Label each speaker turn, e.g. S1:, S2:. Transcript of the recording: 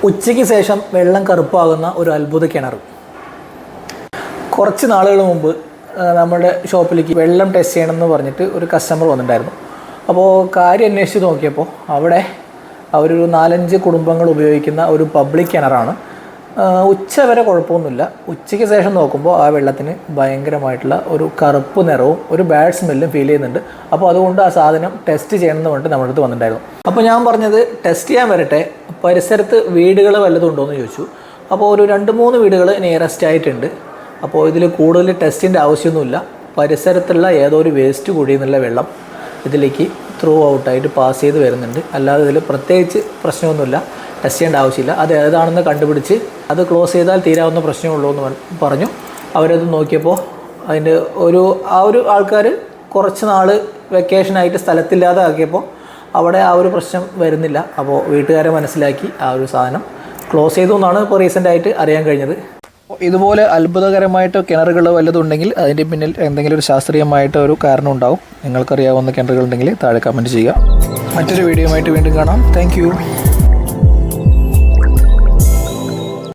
S1: ഉച്ചയ്ക്ക് ശേഷം വെള്ളം കറുപ്പാകുന്ന ഒരു അത്ഭുത കിണർ. കുറച്ച് നാളുകൾ മുമ്പ് നമ്മുടെ ഷോപ്പിലേക്ക് വെള്ളം ടെസ്റ്റ് ചെയ്യണമെന്ന് പറഞ്ഞിട്ട് ഒരു കസ്റ്റമർ വന്നിട്ടുണ്ടായിരുന്നു. അപ്പോൾ കാര്യം അന്വേഷിച്ച് നോക്കിയപ്പോൾ അവിടെ അവരൊരു 4-5 കുടുംബങ്ങൾ ഉപയോഗിക്കുന്ന ഒരു പബ്ലിക് കിണറാണ്. ഉച്ച വരെ കുഴപ്പമൊന്നുമില്ല. ഉച്ചയ്ക്ക് ശേഷം നോക്കുമ്പോൾ ആ വെള്ളത്തിന് ഭയങ്കരമായിട്ടുള്ള ഒരു കറുപ്പ് നിറവും ഒരു ബാഡ് സ്മെല്ലും ഫീൽ ചെയ്യുന്നുണ്ട്. അപ്പോൾ അതുകൊണ്ട് ആ സാധനം ടെസ്റ്റ് ചെയ്യണമെന്ന് പറഞ്ഞിട്ട് നമ്മുടെ അടുത്ത് വന്നിട്ടുണ്ടായിരുന്നു. അപ്പോൾ ഞാൻ പറഞ്ഞത് ടെസ്റ്റ് ചെയ്യാൻ വരട്ടെ, പരിസരത്ത് വീടുകൾ വല്ലതും ഉണ്ടോ എന്ന് ചോദിച്ചു. അപ്പോൾ ഒരു 2-3 വീടുകൾ നിയറസ്റ്റ് ആയിട്ടുണ്ട്. അപ്പോൾ ഇതിൽ കൂടുതൽ ടെസ്റ്റിൻ്റെ ആവശ്യമൊന്നുമില്ല. പരിസരത്തുള്ള ഏതോ ഒരു വേസ്റ്റ് കുഴിയിൽ നിന്നുള്ള വെള്ളം ഇതിലേക്ക് ത്രൂ ഔട്ടായിട്ട് പാസ് ചെയ്ത് വരുന്നുണ്ട്. അല്ലാതെ ഇതിൽ പ്രത്യേകിച്ച് പ്രശ്നമൊന്നുമില്ല, ടെസ്റ്റ് ചെയ്യേണ്ട ആവശ്യമില്ല. അത് ഏതാണെന്ന് കണ്ടുപിടിച്ച് അത് ക്ലോസ് ചെയ്താൽ തീരാവുന്ന പ്രശ്നമുള്ളൂ എന്ന് പറഞ്ഞു. അവരത് നോക്കിയപ്പോൾ അതിൻ്റെ ആ ഒരു ആൾക്കാർ കുറച്ച് നാൾ വെക്കേഷനായിട്ട് സ്ഥലത്തില്ലാതെ ആക്കിയപ്പോൾ അവിടെ ആ ഒരു പ്രശ്നം വരുന്നില്ല. അപ്പോൾ വീട്ടുകാരെ മനസ്സിലാക്കി ആ ഒരു സാധനം ക്ലോസ് ചെയ്തു എന്നാണ് ഇപ്പോൾ റീസെൻ്റായിട്ട് അറിയാൻ കഴിഞ്ഞത്. ഇതുപോലെ അത്ഭുതകരമായിട്ട് കിണറുകൾ വല്ലതും ഉണ്ടെങ്കിൽ അതിൻ്റെ പിന്നിൽ എന്തെങ്കിലും ഒരു ശാസ്ത്രീയമായിട്ട് ഒരു കാരണം ഉണ്ടാവും. നിങ്ങൾക്കറിയാവുന്ന കിണറുകൾ ഉണ്ടെങ്കിൽ താഴെ കമൻറ്റ് ചെയ്യുക. മറ്റൊരു വീഡിയോയുമായിട്ട് വീണ്ടും കാണാം. താങ്ക്